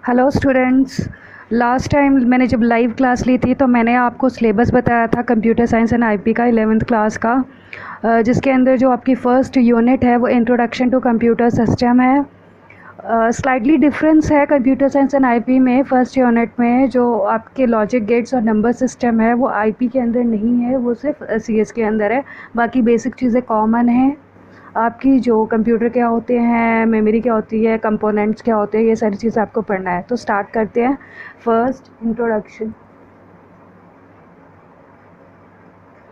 Hello students. Last time मैंने जब live class ली थी तो मैंने आपको सिलेबस बताया था कंप्यूटर साइंस एंड आईपी का 11th क्लास का, जिसके अंदर जो आपकी फ़र्स्ट यूनिट है वो इंट्रोडक्शन टू कंप्यूटर सिस्टम है। स्लाइटली डिफरेंस है कंप्यूटर साइंस एंड आईपी में। फ़र्स्ट यूनिट में जो आपके लॉजिक गेट्स और नंबर सिस्टम है वो आईपी के अंदर नहीं है, वो सिर्फ सीएस के अंदर है। बाकी बेसिक चीज़ें कॉमन हैं। आपकी जो कंप्यूटर क्या होते हैं, मेमोरी क्या होती है, कंपोनेंट्स क्या होते हैं, ये सारी चीज़ आपको पढ़ना है। तो स्टार्ट करते हैं। First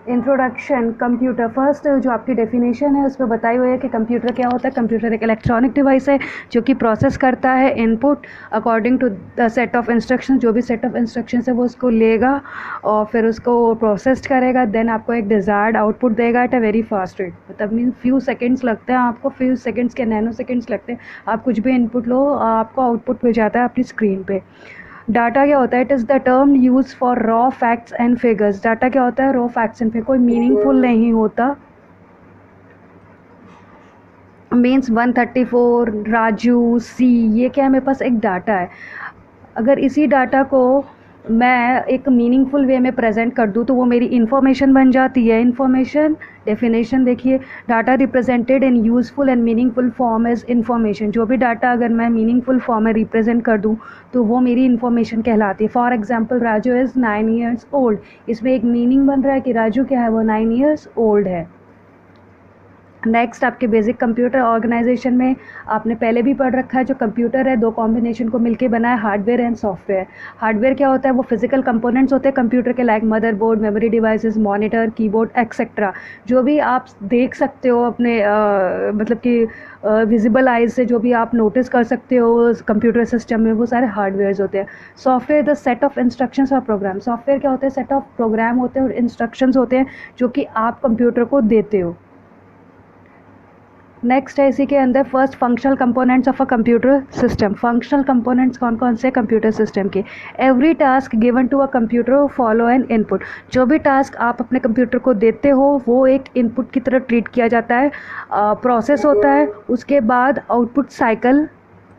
introduction computer. फर्स्ट जो आपकी डेफिनेशन है उसमें बताई हुई है कि कंप्यूटर क्या होता है। कंप्यूटर एक इलेक्ट्रॉनिक डिवाइस है जो कि प्रोसेस करता है input according to the set of instruction. जो भी सेट ऑफ इंस्ट्रक्शन है वो उसको लेगा और फिर उसको प्रोसेस करेगा, देन आपको एक डिज़ायर्ड आउटपुट देगा at a very fast rate. मतलब मीन फ्यू सेकेंड्स लगते हैं आपको, फ्यू सेकेंड्स के नैनो सेकेंड्स लगते हैं। आप कुछ भी इनपुट लो, आपको आउटपुट मिल जाता है अपनी स्क्रीन पे। डाटा क्या होता है? It is the term use for raw facts and figures. Data क्या होता है? Raw facts and figure. कोई मीनिंगफुल नहीं होता। मीन्स 134 राजू सी, ये क्या है? मेरे पास एक डाटा है। अगर इसी डाटा को मैं एक मीनिंगफुल वे में प्रेजेंट कर दूँ तो वो मेरी इन्फॉर्मेशन बन जाती है। इन्फॉर्मेशन डेफिनेशन देखिए, data represented in useful and meaningful form as information. जो भी डाटा अगर मैं मीनिंगफुल फॉर्म में रिप्रेजेंट कर दूँ तो वो मेरी इन्फॉर्मेशन कहलाती है। For example Raju is 9 years old. इसमें एक मीनिंग बन रहा है कि राजू क्या है? वो 9 years ओल्ड है। नेक्स्ट आपके बेसिक कंप्यूटर ऑर्गेनाइजेशन में आपने पहले भी पढ़ रखा है। जो कंप्यूटर है दो कॉम्बिनेशन को मिलके बना है, हार्डवेयर एंड सॉफ्टवेयर। हार्डवेयर क्या होता है? वो फिजिकल कंपोनेंट्स होते हैं कंप्यूटर के, like motherboard, memory devices, monitor, keyboard etcetera. जो भी आप देख सकते हो अपने मतलब कि विजिबल आइज से, जो भी आप नोटिस कर सकते हो कंप्यूटर सिस्टम में, वो सारे हार्डवेयर्स होते हैं। Software the set of instructions और प्रोग्राम। सॉफ्टवेयर क्या होते हैं? सेट ऑफ प्रोग्राम होते हैं और इंस्ट्रक्शंस होते हैं जो कि आप कंप्यूटर को देते हो। नेक्स्ट है इसी के अंदर first functional components of a computer system. Functional components कौन कौन से कंप्यूटर सिस्टम के? Every task given to a computer follow an input. जो भी टास्क आप अपने कंप्यूटर को देते हो वो एक इनपुट की तरह ट्रीट किया जाता है, प्रोसेस होता है, उसके बाद आउटपुट साइकिल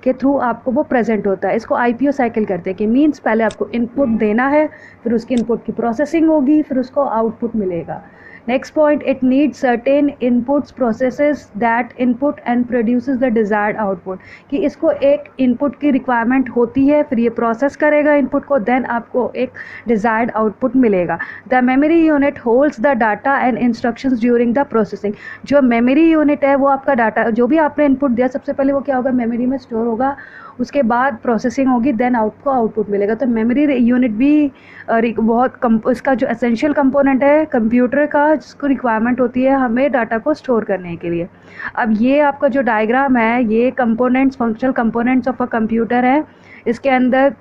के थ्रू आपको वो प्रेजेंट होता है। इसको आईपीओ साइकिल करते हैं कि मीन्स पहले आपको इनपुट देना है, फिर उसकी इनपुट की प्रोसेसिंग होगी, फिर उसको आउटपुट मिलेगा। Next point, it needs certain inputs processes that input and produces the desired output. कि इसको एक इनपुट की रिक्वायरमेंट होती है, फिर ये प्रोसेस करेगा इनपुट को, देन आपको एक डिजायर्ड आउटपुट मिलेगा। The memory unit holds the data and instructions during the processing. जो मेमोरी यूनिट है वो आपका डाटा, जो भी आपने इनपुट दिया सबसे पहले वो क्या होगा? मेमोरी में स्टोर होगा, उसके बाद प्रोसेसिंग होगी, देन आपको आउटपुट मिलेगा। तो मेमोरी यूनिट भी बहुत इसका जो एसेंशियल कंपोनेंट है कंप्यूटर का, जिसको रिक्वायरमेंट होती है हमें डाटा को स्टोर करने के लिए। अब ये आपका जो डायग्राम है ये components, functional components of a computer है। इसके अंदर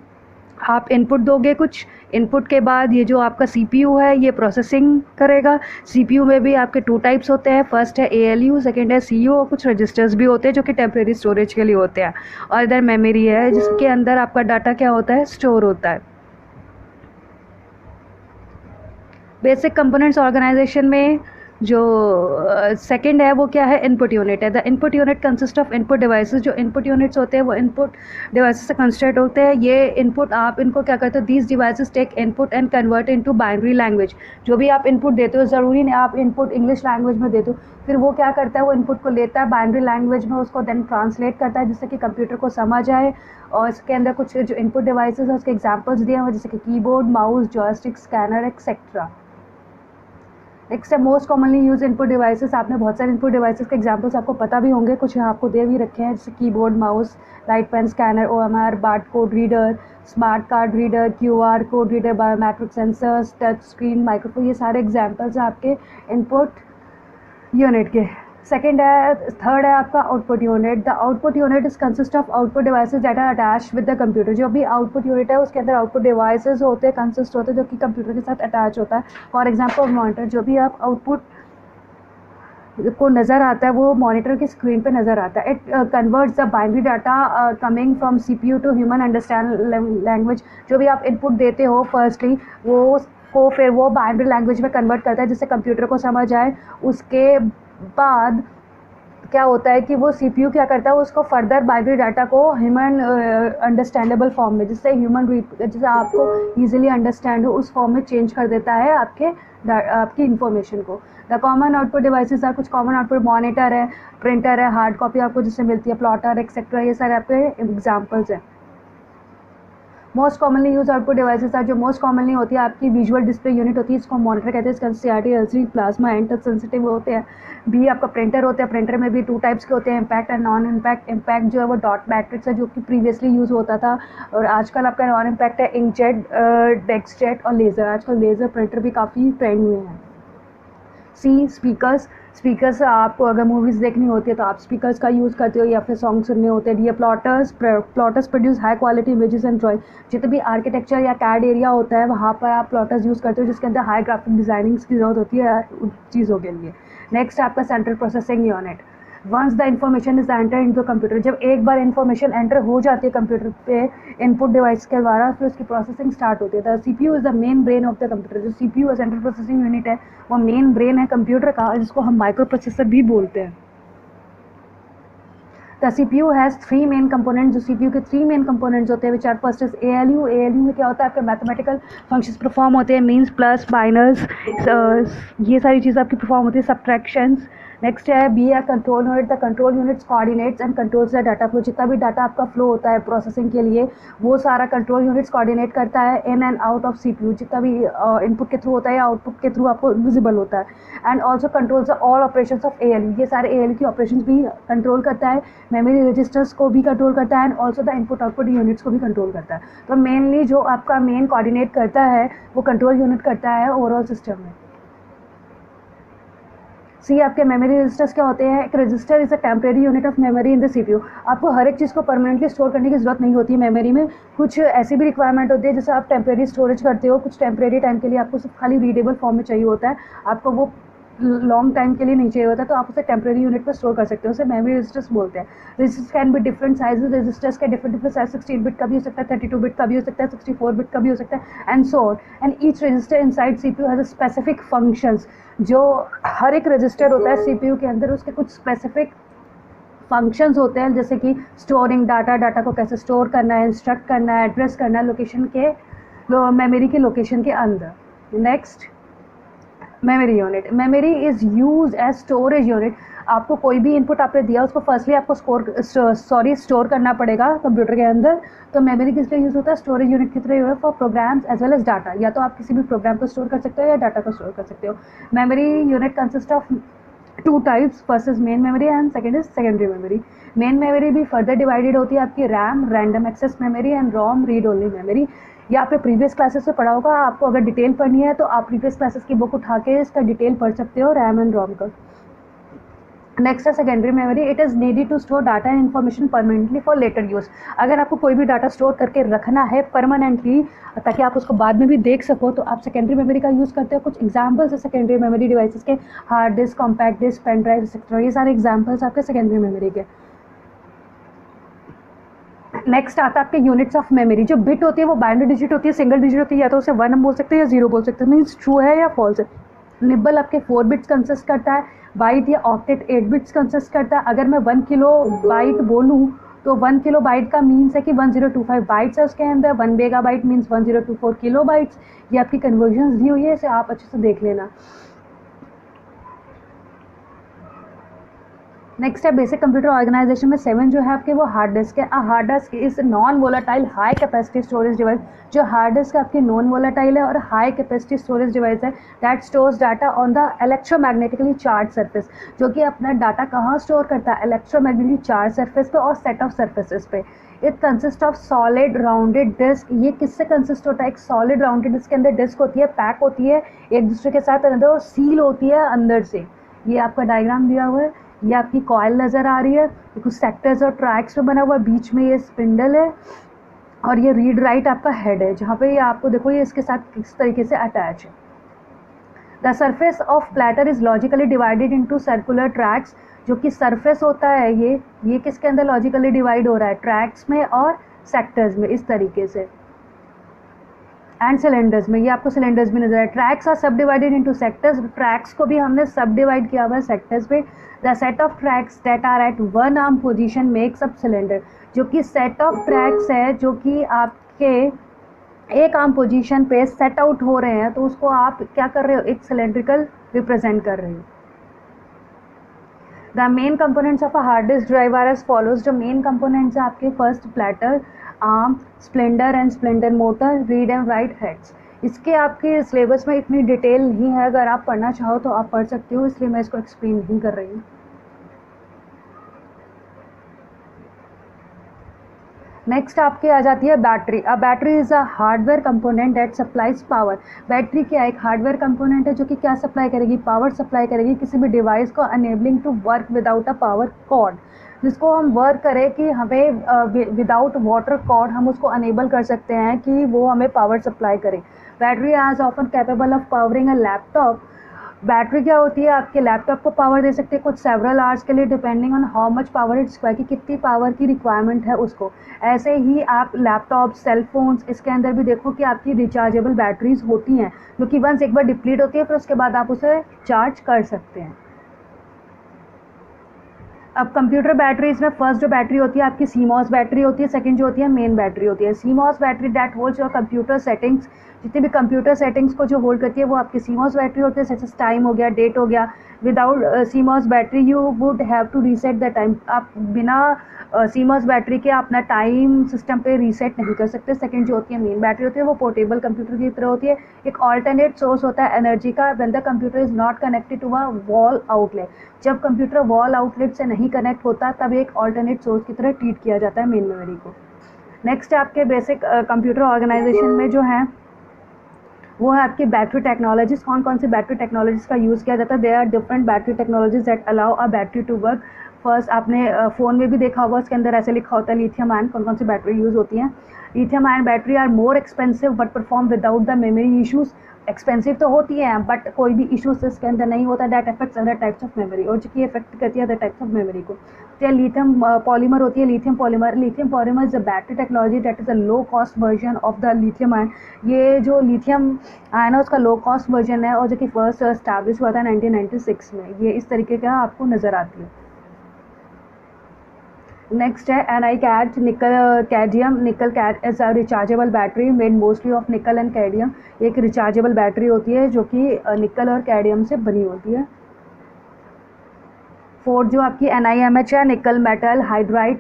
आप इनपुट दोगे कुछ, इनपुट के बाद ये जो आपका सीपीयू है ये प्रोसेसिंग करेगा। सीपीयू में भी आपके टू टाइप्स होते हैं, फर्स्ट है एएलयू, सेकंड है सीयू, और कुछ रजिस्टर्स भी होते हैं जो कि टेम्परेरी स्टोरेज के लिए होते हैं। और इधर मेमोरी है जिसके अंदर आपका डाटा क्या होता है? स्टोर होता है। बेसिक कंपोनेंट्स ऑर्गेनाइजेशन में जो सेकंड है वो क्या है? इनपुट यूनिट है। The input unit consist of input devices. जो इनपुट यूनिट्स होते हैं वो इनपुट डिवाइसेस से कंस्ट्रक्ट होते हैं। ये इनपुट आप इनको क्या करते हो? These devices take input and convert into binary language. जो भी आप इनपुट देते हो, ज़रूरी नहीं आप इनपुट इंग्लिश लैंग्वेज में देते हो, फिर वो क्या करता है? वो इनपुट को लेता है बाइनरी लैंग्वेज में, उसको देन ट्रांसलेट करता है जिससे कि कंप्यूटर को समझ आए। और इसके अंदर कुछ जो इनपुट डिवाइसेस है उसके एग्जाम्पल्स दिए हुए, जैसे कि keyboard, mouse, joystick, scanner etcetera. Next है most commonly use input devices. आपने बहुत सारे इनपुट डिवाइसेस के एग्जांपल्स आपको पता भी होंगे, कुछ यहाँ आपको दे भी रखे हैं, जैसे keyboard, mouse, light pen, scanner, OMR, bar code reader, smart card reader, QR code reader, biometric sensors, touch screen, microphone. ये सारे एग्जांपल्स हैं आपके इनपुट यूनिट के। सेकेंड है, थर्ड है आपका output unit. The output unit is consist of output devices that are attach with the computer. जो भी आउटपुट यूनिट है उसके अंदर आउटपुट डिवाइसेस होते हैं, कंसिस्ट होते हैं, जो कि कंप्यूटर के साथ अटैच होता है। For example monitor. जो भी आप आउटपुट को नज़र आता है वो मॉनिटर की स्क्रीन पे नज़र आता है। It converts the binary data coming from CPU to human understand language. जो भी आप इनपुट देते हो फर्स्टली वो को फिर वो बाइनरी लैंग्वेज में कन्वर्ट करता है जिससे कंप्यूटर को समझ आए। उसके बाद क्या होता है कि वो सीपीयू क्या करता है, उसको फर्दर बाइनरी डाटा को ह्यूमन अंडरस्टैंडेबल फॉर्म में, जिससे जिससे आपको ईजिली अंडरस्टैंड हो, उस फॉर्म में चेंज कर देता है आपकी इंफॉर्मेशन को। द कॉमन आउटपुट डिवाइसेस है, कुछ कॉमन आउटपुट मॉनिटर है, प्रिंटर है, हार्ड कॉपी आपको जिससे मिलती है, प्लॉटर एक्सेट्रा, ये सारे आपके एग्जाम्पल्स हैं। Most commonly use output devices है, जो मोस्ट कॉमनली होती है आपकी विजुअल डिस्प्ले यूनिट होती है, इसको मॉनिटर कहते हैं, इसका CRT, LCD, plasma and touch sensitive होते हैं। बी आपका प्रिंटर होता है, प्रिंटर में भी 2 टाइप्स के होते हैं, impact and non impact. Impact जो है वो डॉट मैट्रिक्स है, जो कि प्रीवियसली यूज़ होता था, और आजकल आपका नॉन इम्पैक्ट है इंकजेट, डेस्कजेट और लेज़र। आजकल लेज़र प्रिंटर भी काफ़ी ट्रेंड हुए हैं। सी स्पीकर्स आपको अगर मूवीज़ देखनी होती है तो आप स्पीकर्स का यूज़ करते हो या फिर सॉन्ग सुनने होते हैं। ये plotters produce high quality images and drawing. जितने भी आर्किटेक्चर या कैड एरिया होता है वहाँ पर आप प्लॉटर्स यूज़ करते हो, जिसके अंदर हाई ग्राफिक डिज़ाइनिंग्स की जरूरत होती है उन चीज़ों के लिए। नेक्स्ट आपका central processing unit. Once the information is enter in to computer, जब एक बार इन्फॉर्मेशन एंटर हो जाती है कंप्यूटर पे इनपुट डिवाइस के द्वारा, फिर उसकी प्रोसेसिंग स्टार्ट होती है। The CPU is the main brain of the computer. जो सीपीयू है, सेंट्रल प्रोसेसिंग यूनिट है, वो मेन ब्रेन है कंप्यूटर का, जिसको हम माइक्रो प्रोसेसर भी बोलते हैं। The CPU has 3 main components. जो सीपीयू के 3 मेन कंपोनेंट्स होते हैं, which are first is ALU. ALU में क्या होता है, आपके मैथमेटिकल फंक्शंस परफॉर्म होते हैं, मीन्स प्लस माइनस, ये सारी चीज़ आपकी परफॉर्म होती है, सब्ट्रैक्शंस। नेक्स्ट है बी है control unit. The control units coordinates and controls the data flow. जितना भी डाटा आपका फ्लो होता है प्रोसेसिंग के लिए, वो सारा कंट्रोल यूनिट्स कोऑर्डिनेट करता है in and out of CPU. जितना भी इनपुट के थ्रू होता है या आउटपुट के थ्रू आपको विजिबल होता है। And also controls all operations of ALU. ये सारे एएलयू की ऑपरेशंस भी कंट्रोल करता है, मेमोरी रजिस्टर्स को भी कंट्रोल करता है, and also the input output units को भी कंट्रोल करता है। तो मेनली जो आपका मेन कोऑर्डिनेट करता है वो कंट्रोल यूनिट करता है ओवरऑल सिस्टम में। सी आपके मेमोरी रजिस्टर्स क्या होते हैं। एक register is a temporary unit of memory in the CPU. आपको हर एक चीज़ को परमानेंटली स्टोर करने की जरूरत नहीं होती है मेमोरी में। कुछ ऐसी भी रिक्वायरमेंट होती है जैसे आप टेम्परेरी स्टोरेज करते हो, कुछ टेम्परेरी टाइम के लिए आपको सिर्फ खाली रीडेबल फॉर्म में चाहिए होता है, आपको वो लॉन्ग टाइम के लिए नहीं चाहिए होता, तो आप उसे टेम्परेरी यूनिट पर स्टोर कर सकते हो, उसे मेमोरी रजिस्टर्स बोलते हैं। Registers can be different sizes. Registers के डिफरेंट साइज, 16 बिट का भी हो सकता है, 32 बिट का भी हो सकता है, 64 बिट का भी हो सकता है, and so on. And each resistor inside CPU has a specific functions. जो हर एक रजिस्टर होता है सीपीयू के अंदर, उसके कुछ स्पेसिफिक फंक्शंस होते हैं, जैसे कि स्टोरिंग डाटा, डाटा को कैसे स्टोर करना है, इंस्ट्रक्ट करना है, एड्रेस करना है लोकेशन के, मेमोरी के लोकेशन के अंदर। Next memory unit. Memory is use as storage unit. आपको कोई भी इनपुट आपने दिया, उसको फर्स्टली आपको स्टोर करना पड़ेगा कंप्यूटर के अंदर। तो मेमोरी किस लिए यूज़ होता है, स्टोरेज यूनिट की तरह use for programs as well as data. या तो आप किसी भी प्रोग्राम को स्टोर कर सकते हो या डाटा को स्टोर कर सकते हो। Memory unit consist of 2 types, first is main memory and second is secondary memory. Main memory भी फर्दर डिवाइडेड होती है आपकी RAM, random access memory and ROM, read only memory. ये आपने प्रीवियस क्लासेस में पढ़ा होगा। आपको अगर डिटेल पढ़नी है तो आप प्रीवियस क्लासेस की बुक उठा के इसका डिटेल पढ़ सकते हो, रैम एंड रोम का। नेक्स्ट है secondary memory. It is needed to store data and information permanently for later use. अगर आपको कोई भी डाटा स्टोर करके रखना है परमानेंटली ताकि आप उसको बाद में भी देख सको, तो आप सेकेंडरी मेमोरी का यूज़ करते हो। कुछ एग्जांपल्स है सेकेंडरी मेमोरी डिवाइसेस के, hard disk, compact disk, pen drive etcetera, ये सारे एग्जांपल्स आपके सेकेंडरी मेमोरी के। नेक्स्ट आता है आपके यूनिट्स ऑफ मेमोरी। जो बिट होती है वो बाइनरी डिजिट होती है, सिंगल डिजिट होती है, या तो उसे 1 हम बोल सकते हैं या 0 बोल सकते हैं, मीन्स ट्रू है या फॉल्स है। निब्बल आपके 4 बिट्स कंसिस्ट करता है, बाइट या ऑक्टेट 8 बिट्स कंसिस्ट करता है। अगर मैं 1 किलो बाइट बोलूँ तो 1 किलो बाइट का मीन्स है कि 1025 बाइट्स है उसके अंदर। 1 mega bite means 1024 kilo bytes. ये आपकी कन्वर्जन दी हुई है, इसे आप अच्छे से देख लेना। नेक्स्ट है बेसिक कंप्यूटर ऑर्गेनाइजेशन में 7 जो है आपके वो हार्ड डिस्क है। Hard disk is non volatile high capacity storage device. जो हार्ड डिस्क आपकी नॉन वोलाटाइल है और हाई कैपेसिटी स्टोरेज डिवाइस है, that stores data on the electromagnetically charge surface. जो कि अपना डाटा कहाँ स्टोर करता है, इलेक्ट्रोमैग्नेटिकली चार्ज सरफेस पे और सेट ऑफ सरफेसेस पे। It consist of solid rounded disk. ये किससे कंसिस्ट होता है, एक सॉलिड राउंडेड डिस्क के अंदर डिस्क होती है, पैक होती है एक दूसरे के साथ अंदर और सील होती है अंदर से। ये आपका डायग्राम दिया हुआ है, ये आपकी कॉइल नज़र आ रही है, कुछ सेक्टर्स और ट्रैक्स में बना हुआ है, बीच में ये स्पिंडल है और ये रीड राइट आपका हेड है, जहाँ पे ये आपको देखो ये इसके साथ किस तरीके से अटैच है। The surface of platter is logically divided into circular tracks. जो कि सरफेस होता है ये किसके अंदर लॉजिकली डिवाइड हो रहा है, ट्रैक्स में और सेक्टर्स में, इस तरीके से। एंड सिलेंडर्स में, ये आपको सिलेंडर्स भी नजर आए। ट्रैक्स आर सब डिवाइडेड इनटू सेक्टर्स, ट्रैक्स को भी हमने सब डिवाइड किया हुआ है सेक्टर्स पे। The set of tracks that are at one arm position makes up cylinder, जो कि सेट ऑफ ट्रैक्स है जो कि आपके एक आर्म पोजीशन पे सेट आउट हो रहे हैं, तो उसको आप क्या कर रहे हो, एक सिलेंड्रिकल रिप्रेजेंट कर रहे हो। The main components of a hard disk drive are as follows, जो मेन कंपोनेंट्स है आपके, first platter, arm, spindle and spindle motor, read and write heads. इसके आपके सिलेबस में इतनी डिटेल नहीं है, अगर आप पढ़ना चाहो तो आप पढ़ सकते हो, इसलिए मैं इसको एक्सप्लेन नहीं कर रही हूँ। नेक्स्ट आपके आ जाती है battery. A battery is a hardware component that supplies power. Battery क्या है, एक हार्डवेयर कंपोनेंट है जो कि क्या सप्लाई करेगी, पावर सप्लाई करेगी किसी भी डिवाइस को, enabling to work without a power cord, जिसको हम वर्क करें कि हमें विदाउट वाटर कॉर्ड हम उसको अनेबल कर सकते हैं कि वो हमें पावर सप्लाई करे। Battery is often capable of powering a laptop. Battery क्या होती है, आपके लैपटॉप को पावर दे सकते हैं कुछ सेवरल आवर्स के लिए, depending on how much power it's require, कि कितनी पावर की रिक्वायरमेंट है उसको। ऐसे ही आप लैपटॉप, सेल फोन्स, इसके अंदर भी देखो कि आपकी रिचार्जेबल बैटरीज होती हैं, जो कि वंस एक बार डिप्लीट होती है फिर उसके बाद आप उसे चार्ज कर सकते हैं। अब कंप्यूटर बैटरीज में फर्स्ट जो बैटरी होती है आपकी सीमॉस बैटरी होती है, सेकंड जो होती है मेन बैटरी होती है। CMOS battery that holds your computer settings, जितने भी कंप्यूटर सेटिंग्स को जो होल्ड करती है वो आपकी सीमॉस बैटरी होती है, जैसे टाइम हो गया, डेट हो गया। Without CMOS battery you would have to reset the time, आप बिना सीमॉस बैटरी के अपना टाइम सिस्टम पे रीसेट नहीं कर सकते। सेकंड जो होती है मेन बैटरी होती है, वो पोर्टेबल कंप्यूटर की तरह होती है, एक ऑल्टरनेट सोर्स होता है एनर्जी का, when the computer is not connected to a wall outlet. जब कंप्यूटर वॉल आउटलेट से नहीं कनेक्ट होता तब एक ऑल्टरनेट सोर्स की तरह ट्रीट किया जाता है मेन मेमोरी को। नेक्स्ट आपके बेसिक कंप्यूटर ऑर्गेनाइजेशन में जो है वो है आपकी बैटरी टेक्नोलॉजीज। कौन कौन सी बैटरी टेक्नोलॉजीज का यूज़ किया जाता है, there are different battery technologies that allow a battery to work. First आपने फ़ोन में भी देखा होगा, उसके अंदर ऐसे लिखा होता है लिथियम आयन, कौन कौन सी बैटरी यूज़ होती हैं। Lithium ion battery are more expensive but perform without the memory issues. Expensive तो होती हैं बट कोई भी इशूज इसके अंदर नहीं होता, that affects other types of memory, और जो कि अफेक्ट करती है अदर टाइप्स ऑफ मेमोरी को। तो लिथियम पॉलीमर होती है, lithium polymer. Lithium polymer is a battery technology that is a low cost version of the lithium ion. ये जो लिथियम आयन है उसका लो कॉस्ट वर्जन है, और जो कि फर्स्ट एस्टैब्लिश हुआ था 1996 में। ये इस तरीके का आपको नज़र आती है। नेक्स्ट है NI CAD nickel cadmium. Nickel cad is a rechargeable battery made mostly of nickel and cadmium. एक रिचार्जेबल बैटरी होती है जो कि निकल और कैडियम से बनी होती है। फोर्थ जो आपकी NiMH है, nickel metal hydride.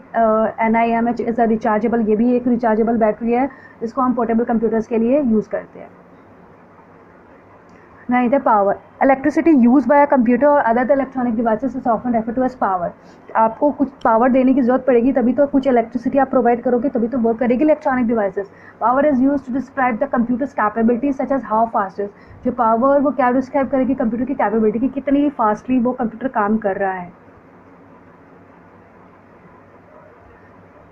NiMH is a rechargeable, ये भी एक रिचार्जेबल बैटरी है, इसको हम पोर्टेबल कंप्यूटर्स के लिए यूज़ करते हैं। नहीं थे power, electricity use by a computer और other the electronic devices is often refer to as power. आपको कुछ पावर देने की जरूरत पड़ेगी तभी तो, कुछ इलेक्ट्रिसिटी आप प्रोवाइड करोगे तभी तो वर्क करेगी electronic devices. Power is use to describe the computer's capability such as how fast is. जो पावर वो क्या डिस्क्राइब करेगी कंप्यूटर की कैपेबिलिटी की, कितनी फास्टली वो कंप्यूटर काम कर रहा है।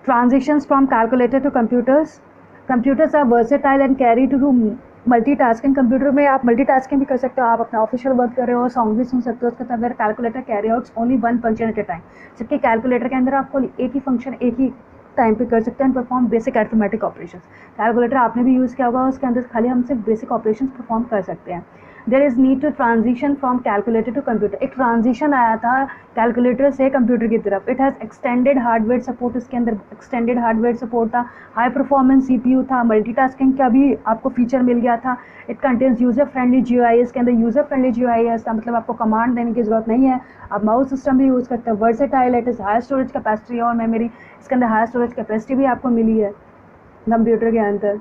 Transitions from calculator to computers. Computers are versatile and carry to do multitasking. Computer में आप मल्टीटास्किंग भी कर सकते हो, आप अपना ऑफिशियल वर्क कर रहे हो, सॉन्ग भी सुन सकते हो, उसके अंदर calculator carry outs only one function at a time. जबकि कैलकुलेटर के अंदर आपको एक ही फंक्शन एक ही टाइम पे कर सकते हैं, perform basic arithmetic operations. Calculator आपने भी यूज़ किया होगा, उसके अंदर खाली हम सिर्फ बेसिक ऑपरेशंस परफॉर्म कर सकते हैं। There is need to transition from calculator to computer. एक ट्रांजिशन आया था कैलकुलेटर से कंप्यूटर की तरफ। It has extended hardware support, इसके अंदर एक्सटेंडेड हार्डवेयर सपोर्ट था, हाई परफॉर्मेंस CPU था, मल्टीटास्किंग का भी आपको फीचर मिल गया था। It contains user friendly GUI, इसके अंदर यूज़र फ्रेंडली GUI है, इसका मतलब आपको कमांड देने की जरूरत नहीं है, आप माउस सिस्टम भी यूज़ करते हैं। Versatile, it is high storage capacity और मेमोरी, इसके अंदर हाई स्टोरेज कैपेसिटी भी आपको मिली है कंप्यूटर के अंदर।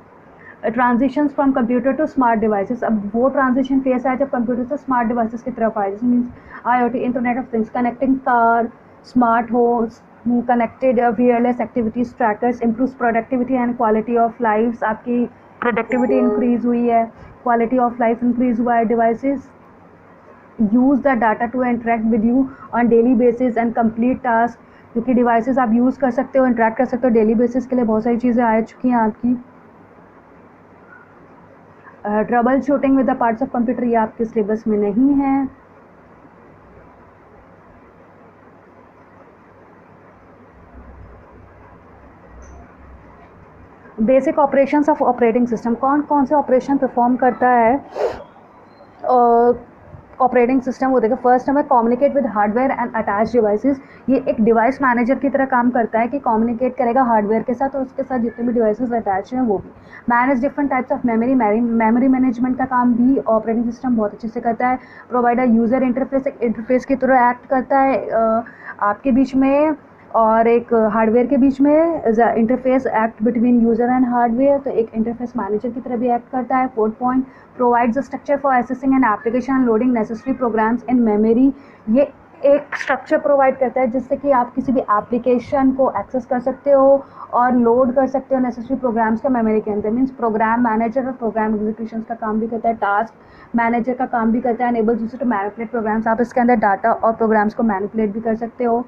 Transitions from computer to smart devices. अब वो ट्रांजिशन फेस है जब कंप्यूटर से स्मार्ट डिवाइसेस की तरफ आए, means IoT, internet of things, connecting car, smart homes, connected wireless activities trackers, improve productivity and quality of life. आपकी प्रोडक्टिविटी इंक्रीज हुई है, क्वालिटी ऑफ लाइफ इंक्रीज हुआ है। Devices use the data to interact with you on daily basis and complete task. क्योंकि devices आप use कर सकते हो, इंटरेक्ट कर सकते हो डेली बेसिस के लिए, बहुत सारी चीज़ें आ चुकी हैं आपकी। Trouble shooting with the parts of computer, ये आपके सिलेबस में नहीं है। Basic operations of operating system, कौन कौन से ऑपरेशन परफॉर्म करता है ऑपरेटिंग सिस्टम वो देखो। फर्स्ट हमें communicate with hardware and attach devices, ये एक डिवाइस मैनेजर की तरह काम करता है कि कम्युनिकेट करेगा हार्डवेयर के साथ और उसके साथ जितने भी डिवाइसेस अटैच हैं वो भी। Manage different types of memory management का काम भी ऑपरेटिंग सिस्टम बहुत अच्छे से करता है। प्रोवाइड अ यूज़र इंटरफेस, एक इंटरफेस की तरह एक्ट करता है आपके बीच में और एक हार्डवेयर के बीच में interface act between user and hardware, तो एक इंटरफेस मैनेजर की तरह भी एक्ट करता है। Fourth point, provides a structure for accessing an application and loading necessary programs in memory, ये एक स्ट्रक्चर प्रोवाइड करता है जिससे कि आप किसी भी एप्लीकेशन को एक्सेस कर सकते हो और लोड कर सकते हो नेसेसरी प्रोग्राम्स का मेमोरी के अंदर। मीन्स प्रोग्राम मैनेजर और प्रोग्राम एग्जीक्यूशन का काम भी करता है, टास्क मैनेजर का काम भी करता है, enables user to manipulate programs, आप इसके अंदर डाटा और प्रोग्राम्स को मैनिपुलेट भी कर सकते हो।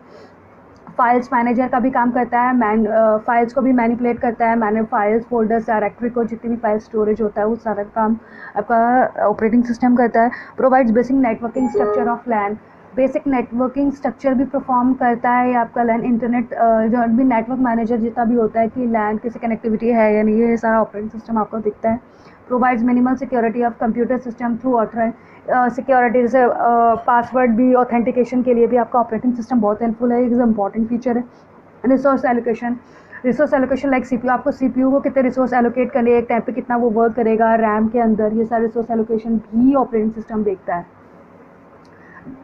फाइल्स मैनेजर का भी काम करता है, फाइल्स को भी मैनिपुलेट करता है, मैंने फाइल्स फोल्डर्स डायरेक्टरी को जितनी भी फाइल स्टोरेज होता है वो सारा काम आपका ऑपरेटिंग सिस्टम करता है। Provides basic networking structure of LAN, basic networking structure भी परफॉर्म करता है आपका लैन इंटरनेट, जो भी नेटवर्क मैनेजर जितना भी होता है कि लैन किसी कनेक्टिविटी है या नहीं, ये सारा ऑपरेटिंग सिस्टम आपको दिखता है। Provides minimal security of computer system through security, जैसे पासवर्ड भी ऑथेंटिकेशन के लिए भी आपका ऑपरेटिंग सिस्टम बहुत हेल्पफुल है, एक इंपॉर्टेंट फीचर है। रिसोर्स एलोकेशन लाइक सीपीयू, आपको सीपीयू को कितने रिसोर्स एलोकेट करने, एक टाइम पे कितना वो वर्क करेगा रैम के अंदर, ये सारे रिसोर्स एलोकेशन भी ऑपरेटिंग सिस्टम देखता है।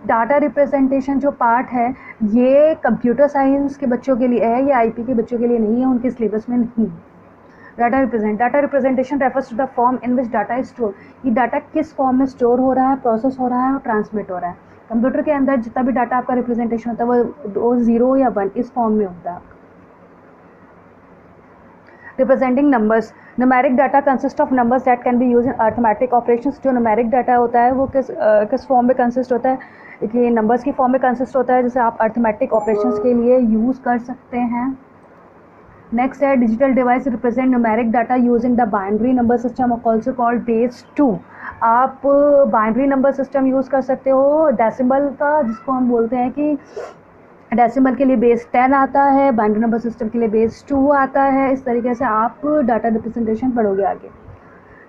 डाटा रिप्रेजेंटेशन जो पार्ट है ये कंप्यूटर साइंस के बच्चों के लिए है, ये आईपी के बच्चों के लिए नहीं है, उनके सिलेबस में नहीं। Data representation refers to the form in which data is store, ये डाटा किस फॉर्म में स्टोर हो रहा है, प्रोसेस हो रहा है और ट्रांसमिट हो रहा है। कंप्यूटर के अंदर जितना भी डाटा आपका रिप्रेजेंटेशन होता है वो 0 या 1 इस फॉर्म में होता है। Representing numbers, numeric data consist of numbers that can be use in arithmetic operations, जो न्यूमेरिक डाटा होता है वो किस फॉर्म में कंसिस्ट होता है कि नंबर्स की फॉर्म में कंसिस्ट होता है, जैसे आप अर्थमेटिक ऑपरेशंस के लिए यूज़ कर सकते हैं। नेक्स्ट है digital device represent numeric data using the binary number system also called base 2, आप बाइनरी नंबर सिस्टम यूज़ कर सकते हो डेसिमल का, जिसको हम बोलते हैं कि डेसिमल के लिए बेस 10 आता है, बाइनरी नंबर सिस्टम के लिए बेस 2 आता है, इस तरीके से आप डाटा रिप्रेजेंटेशन पढ़ोगे आगे।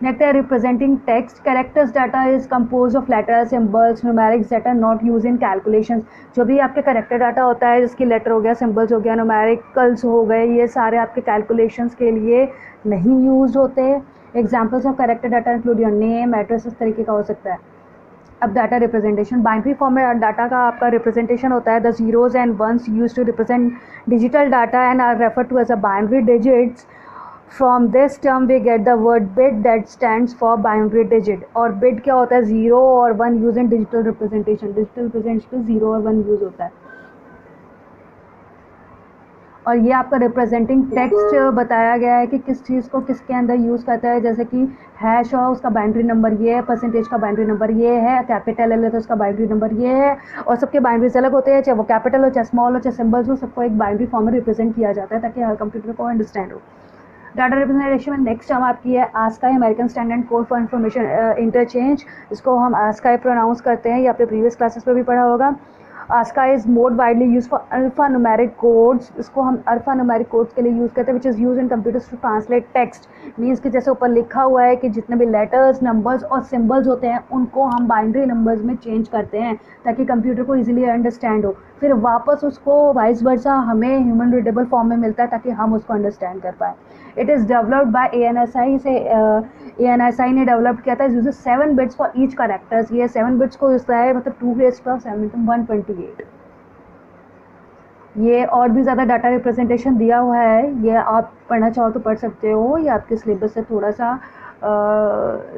नेक्स्ट है representing text, characters data is compose of letters, symbols, numerics that are not use in calculations, जो भी आपके कैरेक्टर डाटा होता है जिसकी लेटर हो गया, सिंबल्स हो गया, न्यूमेरिकल्स हो गए, ये सारे आपके कैलकुलेशंस के लिए नहीं यूज होते। Examples of character data include your name, address, इस तरीके का हो सकता है। अब डाटा रिप्रेजेंटेशन, बाइनरी फॉर्म में डाटा का आपका रिप्रेजेंटेशन होता है, the zeros and ones use to represent digital data and are refer to as a binary digits. From this term we get the word bit that stands for binary digit, और bit क्या होता है, 0 और 1 use in digital representation, digital representation 0 और 1 use होता है। और ये आपका रिप्रेजेंटिंग टेक्स्ट बताया गया है कि किस चीज़ को किसके अंदर यूज़ करता है, जैसे कि हैश हो उसका बाइनरी नंबर ये है, परसेंटेज का बाइनरी नंबर ये है, कैपिटल एल है तो उसका बाइनरी नंबर ये है, और सबके बाइनरीज अलग होते हैं, चाहे वो कैपिटल हो चाहे स्मॉल हो चाहे सिंबल्स हो, सबको एक बाइनरी फॉर्म में रिप्रेजेंट किया जाता है ताकि हर कंप्यूटर को अंडरस्टैंड हो। डाटा रिप्रेजेंटेशन में नेक्स्ट टर्म आपकी है ASCII, American standard code for information interchange, इसको हम आस्काई प्रोनाउंस करते हैं, ये आपने प्रीवियस क्लासेस में भी पढ़ा होगा। ASCII is more widely used for alphanumeric codes, इसको हम alphanumeric codes के लिए यूज़ करते हैं, which is used in computers to translate text, means कि जैसे ऊपर लिखा हुआ है कि जितने भी लेटर्स, नंबर्स और सिंबल्स होते हैं उनको हम बाइनरी नंबर्स में चेंज करते हैं ताकि कंप्यूटर को इजीली अंडरस्टैंड हो, फिर वापस उसको वाइस वर्सा हमें ह्यूमन रीडेबल फॉर्म में मिलता है ताकि हम उसको अंडरस्टैंड कर पाए। It is developed by ANSI, से ANSI ने डेवलप किया था, uses 7 bits for each characters, ये 7 बिट्स को यूज़ है, मतलब 2⁻7 128। ये और भी ज़्यादा डाटा रिप्रेजेंटेशन दिया हुआ है, ये आप पढ़ना चाहो तो पढ़ सकते हो, ये आपके सिलेबस से थोड़ा सा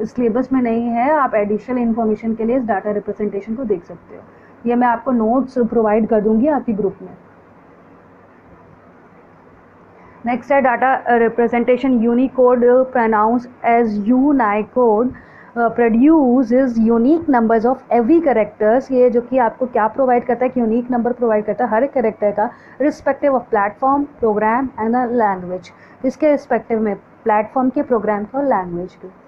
सिलेबस में नहीं है, आप एडिशनल इन्फॉर्मेशन के लिए इस डाटा रिप्रेजेंटेशन को देख सकते हो, ये मैं आपको नोट्स प्रोवाइड कर दूंगी आपकी ग्रुप में। नेक्स्ट है data representation, Unicode pronounce as Unicode produces unique numbers of every characters, ये जो कि आपको क्या प्रोवाइड करता है कि यूनिक नंबर प्रोवाइड करता है हर एक कैरेक्टर का, respective of platform, program and the language, इसके रिस्पेक्टिव में प्लेटफॉर्म के, प्रोग्राम के और लैंग्वेज के।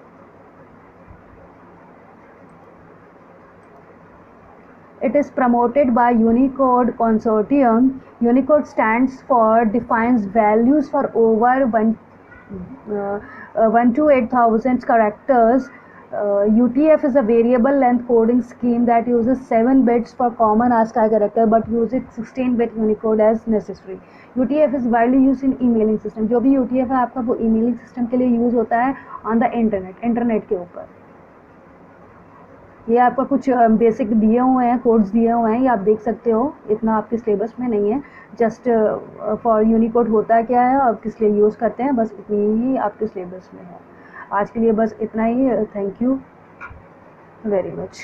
It is promoted by Unicode Consortium. Unicode stands for defines values for over 1 to 8,000 characters. UTF is a variable length coding scheme that uses 7 bits for common ASCII character but uses 16-bit Unicode as necessary. UTF is widely used in emailing system. जो भी UTF है आपका वो emailing system के लिए use होता है on the internet के ऊपर. ये आपका कुछ बेसिक दिए हुए हैं, कोड्स दिए हुए हैं, ये आप देख सकते हो. इतना आपके सिलेबस में नहीं है. जस्ट फॉर यूनिकोड होता क्या है और किस लिए यूज़ करते हैं, बस इतनी ही आपके सिलेबस में है. आज के लिए बस इतना ही. Thank you very much.